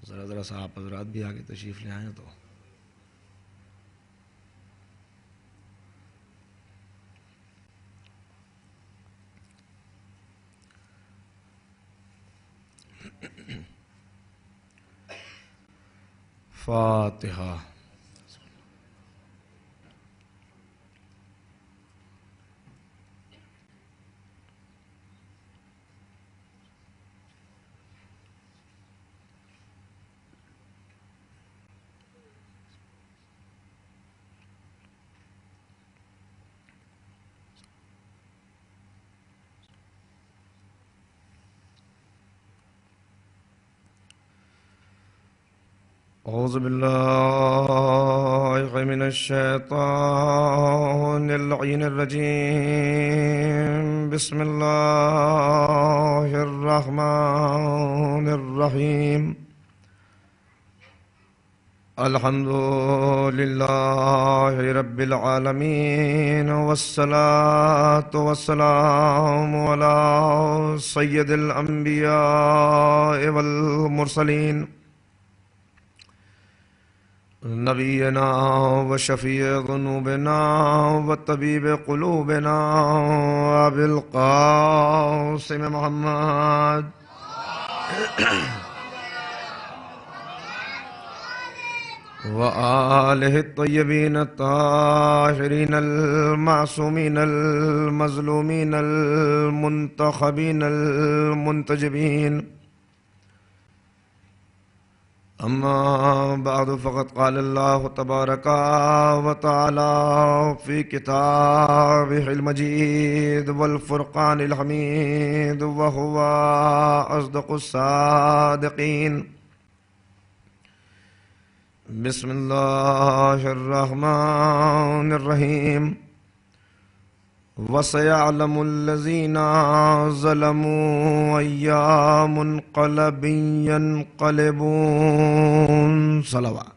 ذرا سا آپ حضرات بھی آگے تشریف لے آئیں تو فاتحہ. اعوذ باللہ من الشیطان اللعین الرجیم. بسم اللہ الرحمن الرحیم. الحمد للہ رب العالمین والصلاة والسلام علی سید الانبیاء والمرسلین نبینا و شفیع ذنوبنا و طبیب قلوبنا ابی القاسم محمد و آلہ الطیبین الطاہرین المعصومین المظلومین المنتخبین المنتجبین. اما بعد فقد قال اللہ تبارک و تعالی فی کتابہ المجید والفرقان الحمید وهو اصدق الصادقین. بسم اللہ الرحمن الرحیم. وَسَيَعْلَمُ الَّذِينَ ظَلَمُوا أَيَّ مُنْقَلَبٍ يَنْقَلِبُونَ. صلوات.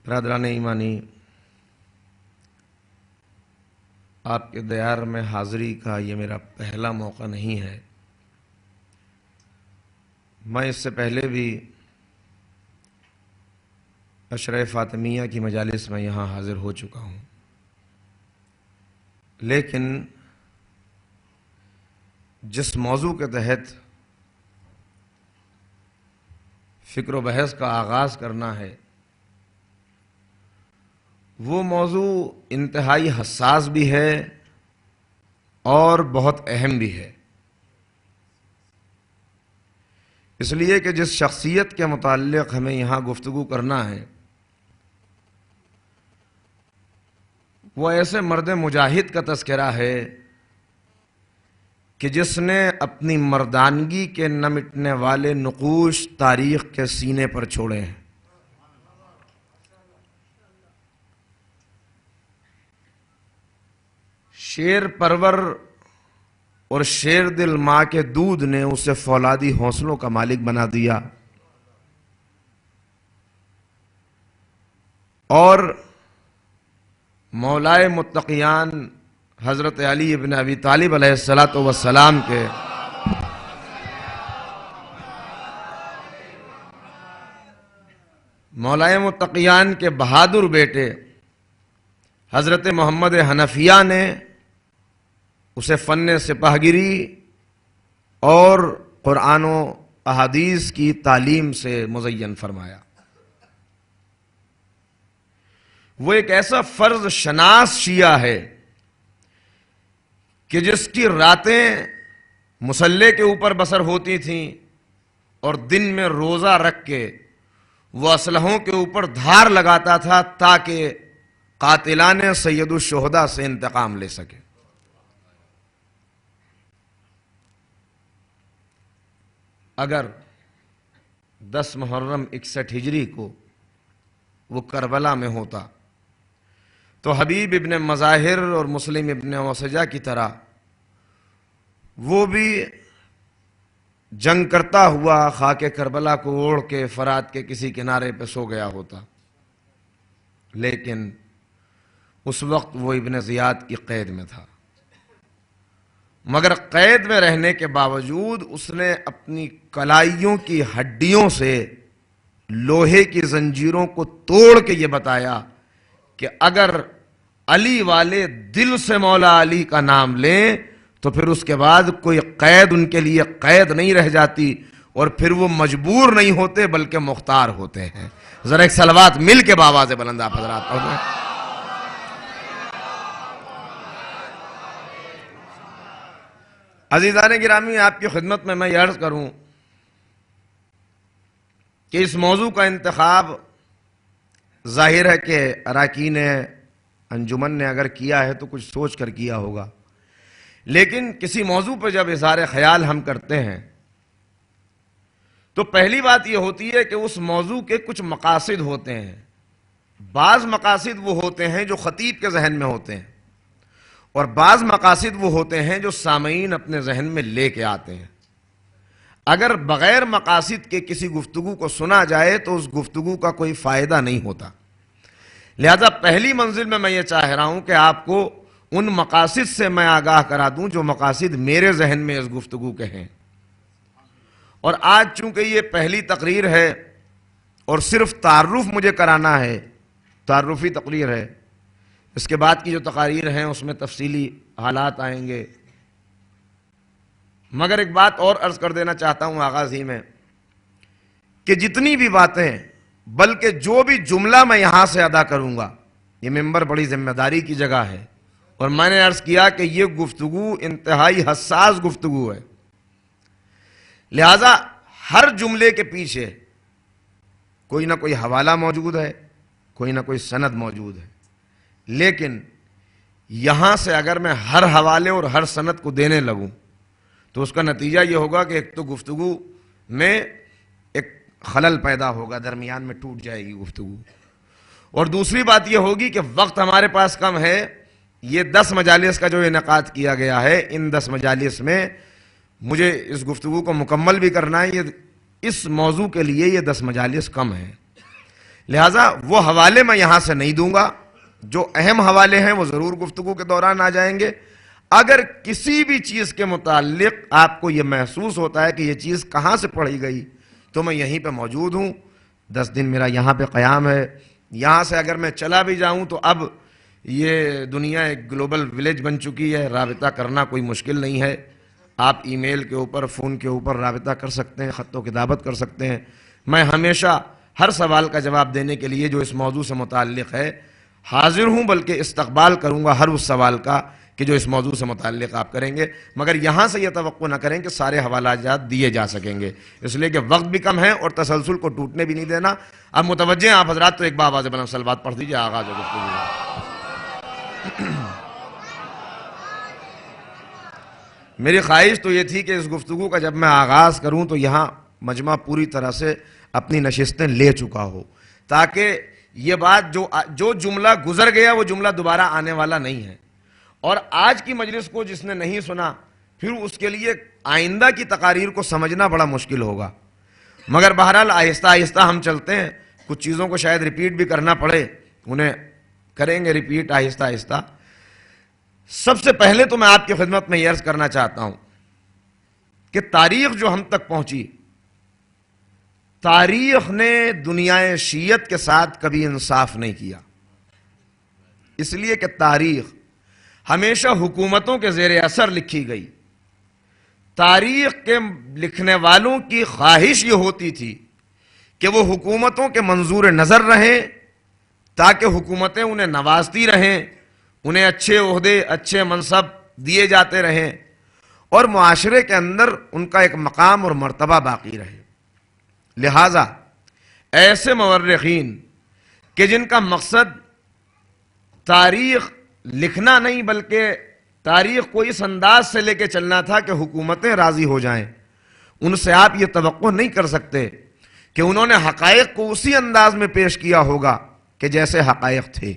برادران ایمانی، آپ کے دیار میں حاضری کا یہ میرا پہلا موقع نہیں ہے. میں اس سے پہلے بھی عشرہ فاطمیہ کی مجالس میں یہاں حاضر ہو چکا ہوں، لیکن جس موضوع کے تحت فکر و بحث کا آغاز کرنا ہے وہ موضوع انتہائی حساس بھی ہے اور بہت اہم بھی ہے. اس لیے کہ جس شخصیت کے متعلق ہمیں یہاں گفتگو کرنا ہے وہ ایسے مرد مجاہد کا تذکرہ ہے کہ جس نے اپنی مردانگی کے نہ مٹنے والے نقوش تاریخ کے سینے پر چھوڑے ہیں. شیر پرور اور شیر دل ماں کے دودھ نے اسے فولادی حوصلوں کا مالک بنا دیا، اور مولائے متقیان حضرت علی ابن ابی طالب علیہ السلام کے مولائے متقیان کے بہادر بیٹے حضرت محمد حنفیہ نے اسے فن سپاہگری اور قرآن و احادیث کی تعلیم سے مزین فرمایا. وہ ایک ایسا فرض شناس شیعہ ہے کہ جس کی راتیں مصلے کے اوپر بسر ہوتی تھیں اور دن میں روزہ رکھ کے وہ اسلحوں کے اوپر دھار لگاتا تھا تاکہ قاتلان سید الشہداء سے انتقام لے سکے. اگر 10 محرم 61 ہجری کو وہ کربلا میں ہوتا تو حبیب ابن مظاہر اور مسلم ابن وسجہ کی طرح وہ بھی جنگ کرتا ہوا خاک کربلا کو اوڑھ کے فرات کے کسی کنارے پہ سو گیا ہوتا. لیکن اس وقت وہ ابن زیاد کی قید میں تھا. مگر قید میں رہنے کے باوجود اس نے اپنی کلائیوں کی ہڈیوں سے لوہے کی زنجیروں کو توڑ کے یہ بتایا کہ اگر علی والے دل سے مولا علی کا نام لیں تو پھر اس کے بعد کوئی قید ان کے لیے قید نہیں رہ جاتی، اور پھر وہ مجبور نہیں ہوتے بلکہ مختار ہوتے ہیں۔ ذرا ایک صلوات مل کے بآواز بلند آپ حضرات پڑھیں۔ عزیزان گرامی، آپ کی خدمت میں یہ عرض کروں کہ اس موضوع کا انتخاب ظاہر ہے کہ اراکین انجمن نے اگر کیا ہے تو کچھ سوچ کر کیا ہوگا، لیکن کسی موضوع پر جب اظہار خیال ہم کرتے ہیں تو پہلی بات یہ ہوتی ہے کہ اس موضوع کے کچھ مقاصد ہوتے ہیں۔ بعض مقاصد وہ ہوتے ہیں جو خطیب کے ذہن میں ہوتے ہیں، اور بعض مقاصد وہ ہوتے ہیں جو سامعین اپنے ذہن میں لے کے آتے ہیں۔ اگر بغیر مقاصد کے کسی گفتگو کو سنا جائے تو اس گفتگو کا کوئی فائدہ نہیں ہوتا، لہذا پہلی منزل میں یہ چاہ رہا ہوں کہ آپ کو ان مقاصد سے میں آگاہ کرا دوں جو مقاصد میرے ذہن میں اس گفتگو کے ہیں۔ اور آج چونکہ یہ پہلی تقریر ہے اور صرف تعارف مجھے کرانا ہے، تعارفی تقریر ہے، اس کے بعد کی جو تقاریر ہیں اس میں تفصیلی حالات آئیں گے، مگر ایک بات اور عرض کر دینا چاہتا ہوں آغاز ہی میں کہ جتنی بھی باتیں بلکہ جو بھی جملہ میں یہاں سے ادا کروں گا، یہ ممبر بڑی ذمہ داری کی جگہ ہے، اور میں نے عرض کیا کہ یہ گفتگو انتہائی حساس گفتگو ہے، لہذا ہر جملے کے پیچھے کوئی نہ کوئی حوالہ موجود ہے، کوئی نہ کوئی سند موجود ہے، لیکن یہاں سے اگر میں ہر حوالے اور ہر سند کو دینے لگوں تو اس کا نتیجہ یہ ہوگا کہ ایک تو گفتگو میں ایک خلل پیدا ہوگا، درمیان میں ٹوٹ جائے گی گفتگو، اور دوسری بات یہ ہوگی کہ وقت ہمارے پاس کم ہے۔ یہ 10 مجالس کا جو انعقاد کیا گیا ہے، ان 10 مجالس میں مجھے اس گفتگو کو مکمل بھی کرنا ہے، اس موضوع کے لیے یہ 10 مجالس کم ہیں، لہٰذا وہ حوالے میں یہاں سے نہیں دوں گا، جو اہم حوالے ہیں وہ ضرور گفتگو کے دوران آ جائیں گے۔ اگر کسی بھی چیز کے متعلق آپ کو یہ محسوس ہوتا ہے کہ یہ چیز کہاں سے پڑھی گئی تو میں یہیں پہ موجود ہوں، 10 دن میرا یہاں پہ قیام ہے، یہاں سے اگر میں چلا بھی جاؤں تو اب یہ دنیا ایک گلوبل ولیج بن چکی ہے، رابطہ کرنا کوئی مشکل نہیں ہے، آپ ای میل کے اوپر، فون کے اوپر رابطہ کر سکتے ہیں، خط و کتابت کر سکتے ہیں۔ میں ہمیشہ ہر سوال کا جواب دینے کے لیے جو اس موضوع سے متعلق ہے حاضر ہوں، بلکہ استقبال کروں گا ہر اس سوال کا کہ جو اس موضوع سے متعلق آپ کریں گے، مگر یہاں سے یہ توقع نہ کریں کہ سارے حوالات جات دیے جا سکیں گے، اس لیے کہ وقت بھی کم ہے اور تسلسل کو ٹوٹنے بھی نہیں دینا۔ اب متوجہ ہیں آپ حضرات، تو ایک بآواز بلند صلوات پڑھ دیجئے، آغاز گفتگو۔ میری خواہش تو یہ تھی کہ اس گفتگو کا جب میں آغاز کروں تو یہاں مجمع پوری طرح سے اپنی نشستیں لے چکا ہو، تاکہ یہ بات جو جملہ گزر گیا وہ جملہ دوبارہ آنے والا نہیں ہے، اور آج کی مجلس کو جس نے نہیں سنا پھر اس کے لیے آئندہ کی تقاریر کو سمجھنا بڑا مشکل ہوگا، مگر بہرحال آہستہ آہستہ ہم چلتے ہیں، کچھ چیزوں کو شاید ریپیٹ بھی کرنا پڑے، انہیں کریں گے ریپیٹ آہستہ آہستہ۔ سب سے پہلے تو میں آپ کی خدمت میں یہ عرض کرنا چاہتا ہوں کہ تاریخ جو ہم تک پہنچی، تاریخ نے دنیا شیعت کے ساتھ کبھی انصاف نہیں کیا، اس لیے کہ تاریخ ہمیشہ حکومتوں کے زیر اثر لکھی گئی۔ تاریخ کے لکھنے والوں کی خواہش یہ ہوتی تھی کہ وہ حکومتوں کے منظور نظر رہیں، تاکہ حکومتیں انہیں نوازتی رہیں، انہیں اچھے عہدے، اچھے منصب دیے جاتے رہیں، اور معاشرے کے اندر ان کا ایک مقام اور مرتبہ باقی رہے۔ لہٰذا ایسے مورخین کہ جن کا مقصد تاریخ لکھنا نہیں بلکہ تاریخ کو اس انداز سے لے کے چلنا تھا کہ حکومتیں راضی ہو جائیں، ان سے آپ یہ توقع نہیں کر سکتے کہ انہوں نے حقائق کو اسی انداز میں پیش کیا ہوگا کہ جیسے حقائق تھے۔